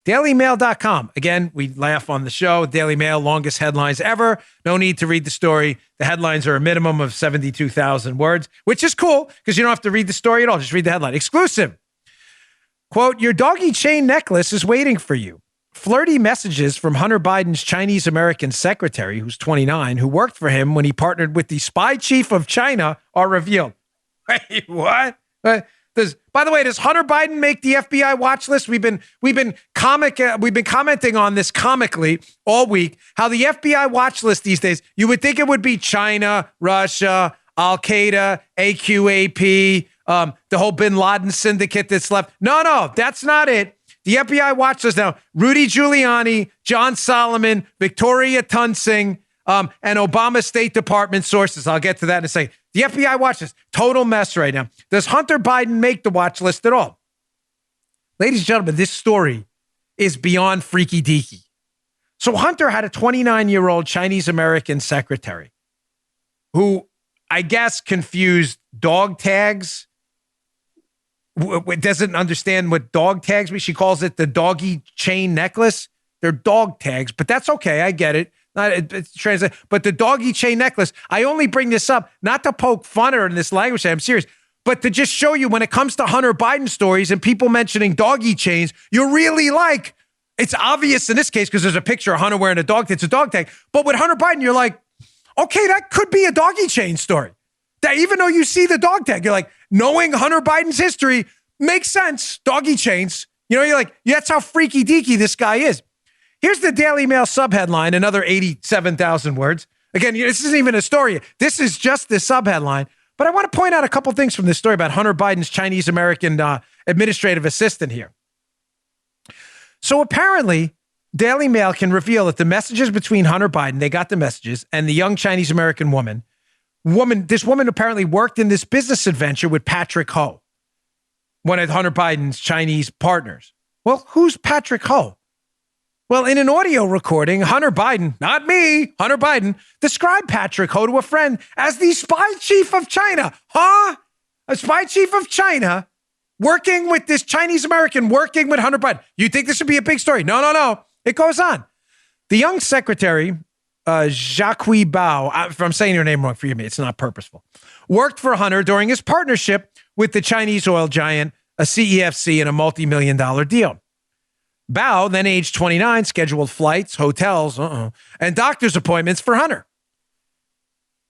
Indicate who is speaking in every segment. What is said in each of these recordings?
Speaker 1: DailyMail.com. Again, we laugh on the show. Daily Mail, longest headlines ever. No need to read the story. The headlines are a minimum of 72,000 words, which is cool because you don't have to read the story at all. Just read the headline. Exclusive. Quote, your doggy chain necklace is waiting for you. Flirty messages from Hunter Biden's Chinese-American secretary, who's 29, who worked for him when he partnered with the spy chief of China, are revealed. Wait, what? By the way, does Hunter Biden make the FBI watch list? We've been commenting on this comically all week. How the FBI watch list these days, you would think it would be China, Russia, Al Qaeda, AQAP, the whole Bin Laden syndicate that's left. No, that's not it. The FBI watch list now: Rudy Giuliani, John Solomon, Victoria Tunsing, and Obama State Department sources. I'll get to that in a second. The FBI watch list, total mess right now. Does Hunter Biden make the watch list at all? Ladies and gentlemen, this story is beyond freaky deaky. So Hunter had a 29-year-old Chinese-American secretary who I guess confused dog tags. Doesn't understand what dog tags mean. She calls it the doggy chain necklace. They're dog tags, but that's okay. I get it. It's translate, but the doggy chain necklace, I only bring this up not to poke fun or in this language. I'm serious, but to just show you when it comes to Hunter Biden stories and people mentioning doggy chains, you're really like, it's obvious in this case because there's a picture of Hunter wearing a dog. It's a dog tag. But with Hunter Biden, you're like, okay, that could be a doggy chain story. That even though you see the dog tag, you're like, knowing Hunter Biden's history makes sense. Doggy chains. You know, you're like, yeah, that's how freaky deaky this guy is. Here's the Daily Mail subheadline, another 87,000 words. Again, this isn't even a story. This is just the subheadline. But I want to point out a couple things from this story about Hunter Biden's Chinese-American administrative assistant here. So apparently, Daily Mail can reveal that the messages between Hunter Biden, they got the messages, and the young Chinese-American woman, this woman apparently worked in this business adventure with Patrick Ho, one of Hunter Biden's Chinese partners. Well, who's Patrick Ho? Well, in an audio recording, Hunter Biden, not me, Hunter Biden, described Patrick Ho to a friend as the spy chief of China. Huh? A spy chief of China working with this Chinese American, working with Hunter Biden. You think this would be a big story? No. It goes on. The young secretary, Jacques Bao, if I'm saying your name wrong, forgive me, it's not purposeful, worked for Hunter during his partnership with the Chinese oil giant, a CEFC, in a multi-million-dollar deal. Bao, then age 29, scheduled flights, hotels, and doctor's appointments for Hunter.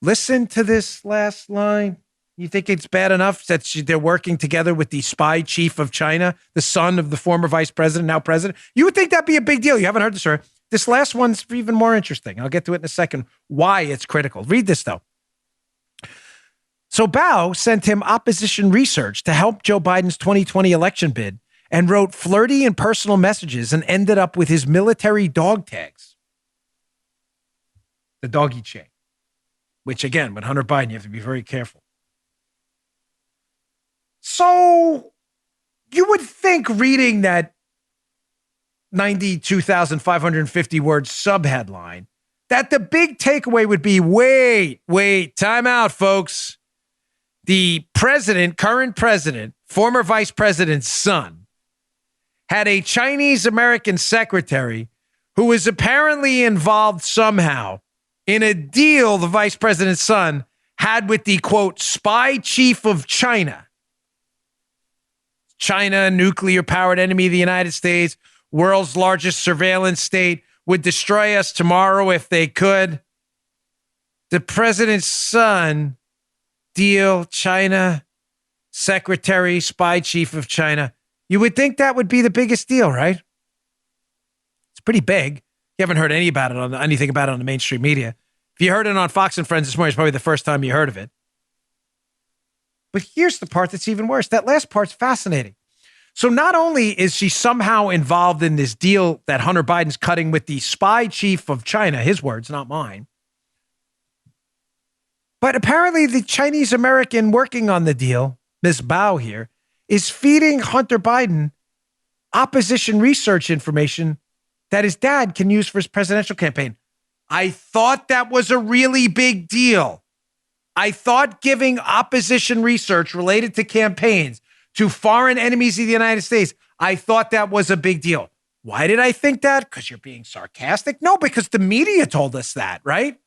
Speaker 1: Listen to this last line. You think it's bad enough that they're working together with the spy chief of China, the son of the former vice president, now president? You would think that'd be a big deal. You haven't heard this story. This last one's even more interesting. I'll get to it in a second, why it's critical. Read this, though. So Bao sent him opposition research to help Joe Biden's 2020 election bid, and wrote flirty and personal messages and ended up with his military dog tags. The doggy chain. Which, again, with Hunter Biden, you have to be very careful. So you would think reading that 92,550 word subheadline that the big takeaway would be, wait, time out, folks. The president, current president, former vice president's son, had a Chinese-American secretary who was apparently involved somehow in a deal the vice president's son had with the, quote, spy chief of China. China, nuclear-powered enemy of the United States, world's largest surveillance state, would destroy us tomorrow if they could. The president's son, deal, China, secretary, spy chief of China. You would think that would be the biggest deal, right? It's pretty big. You haven't heard anything about it on the mainstream media. If you heard it on Fox and Friends this morning, it's probably the first time you heard of it. But here's the part that's even worse. That last part's fascinating. So not only is she somehow involved in this deal that Hunter Biden's cutting with the spy chief of China, his words, not mine, but apparently the Chinese American working on the deal, Ms. Bao here, is feeding Hunter Biden opposition research information that his dad can use for his presidential campaign. I thought that was a really big deal. I thought giving opposition research related to campaigns to foreign enemies of the United States, I thought that was a big deal. Why did I think that? Because you're being sarcastic? No, because the media told us that, right?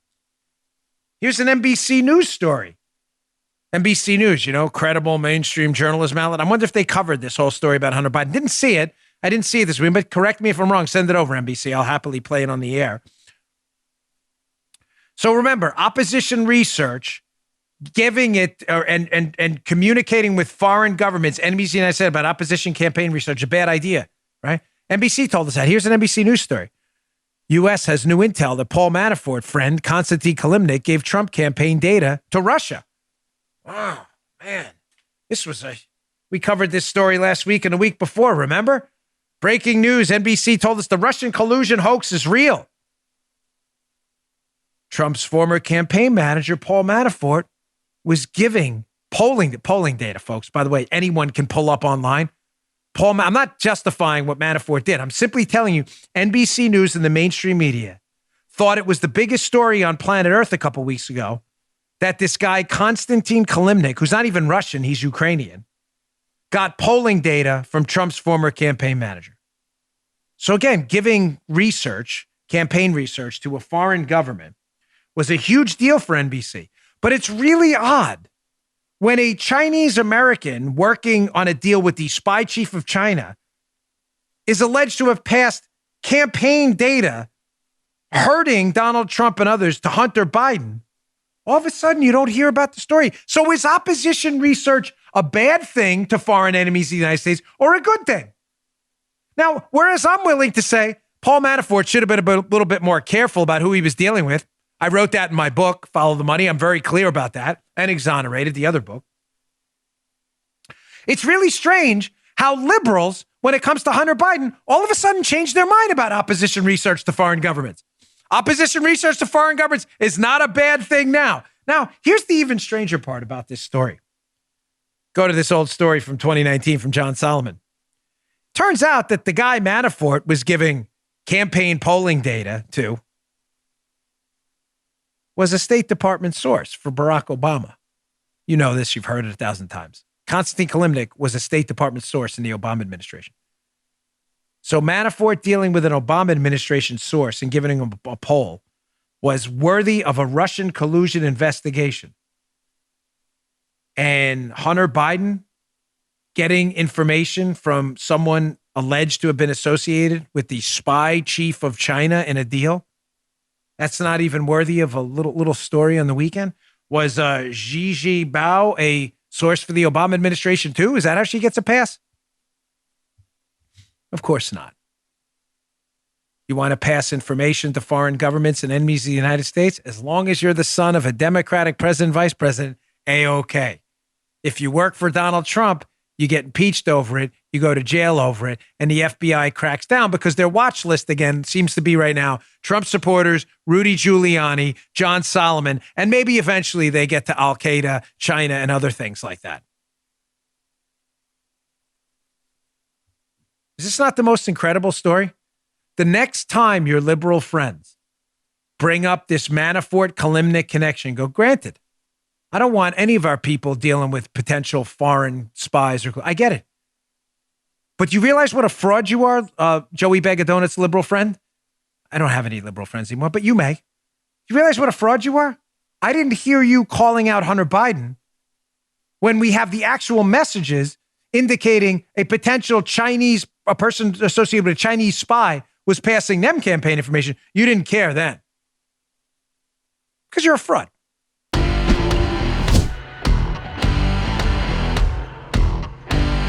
Speaker 1: Here's an NBC News story. NBC News, credible mainstream journalism outlet. I wonder if they covered this whole story about Hunter Biden. Didn't see it. I didn't see it this week, but correct me if I'm wrong. Send it over, NBC. I'll happily play it on the air. So remember, opposition research, giving it and communicating with foreign governments, enemies of the United States about opposition campaign research, a bad idea, right? NBC told us that. Here's an NBC News story. U.S. has new intel that Paul Manafort friend Konstantin Kilimnik gave Trump campaign data to Russia. Wow, man. We covered this story last week and the week before, remember? Breaking news, NBC told us the Russian collusion hoax is real. Trump's former campaign manager, Paul Manafort, was giving polling data, folks. By the way, anyone can pull up online. I'm not justifying what Manafort did. I'm simply telling you, NBC News and the mainstream media thought it was the biggest story on planet Earth a couple weeks ago that this guy, Konstantin Kilimnik, who's not even Russian, he's Ukrainian, got polling data from Trump's former campaign manager. So again, giving campaign research to a foreign government was a huge deal for NBC. But it's really odd when a Chinese American working on a deal with the spy chief of China is alleged to have passed campaign data hurting Donald Trump and others to Hunter Biden. All of a sudden, you don't hear about the story. So is opposition research a bad thing to foreign enemies of the United States or a good thing? Now, whereas I'm willing to say Paul Manafort should have been a little bit more careful about who he was dealing with. I wrote that in my book, Follow the Money. I'm very clear about that, and Exonerated, the other book. It's really strange how liberals, when it comes to Hunter Biden, all of a sudden change their mind about opposition research to foreign governments. Opposition research to foreign governments is not a bad thing now. Now, here's the even stranger part about this story. Go to this old story from 2019 from John Solomon. Turns out that the guy Manafort was giving campaign polling data to was a State Department source for Barack Obama. You know this, you've heard it 1,000 times. Konstantin Kilimnik was a State Department source in the Obama administration. So Manafort dealing with an Obama administration source and giving him a poll was worthy of a Russian collusion investigation. And Hunter Biden getting information from someone alleged to have been associated with the spy chief of China in a deal, that's not even worthy of a little story on the weekend. Was Gigi Bao a source for the Obama administration too? Is that how she gets a pass? Of course not. You want to pass information to foreign governments and enemies of the United States? As long as you're the son of a Democratic president, vice president, A-OK. If you work for Donald Trump, you get impeached over it, you go to jail over it, and the FBI cracks down because their watch list, again, seems to be right now Trump supporters, Rudy Giuliani, John Solomon, and maybe eventually they get to Al-Qaeda, China, and other things like that. Is this not the most incredible story? The next time your liberal friends bring up this Manafort-Kilimnik connection, go, granted, I don't want any of our people dealing with potential foreign spies. I get it. But you realize what a fraud you are, Joey Bag-O-Donut's liberal friend? I don't have any liberal friends anymore, but you may. You realize what a fraud you are? I didn't hear you calling out Hunter Biden when we have the actual messages indicating a potential a person associated with a Chinese spy was passing them campaign information. You didn't care then. Because you're a fraud.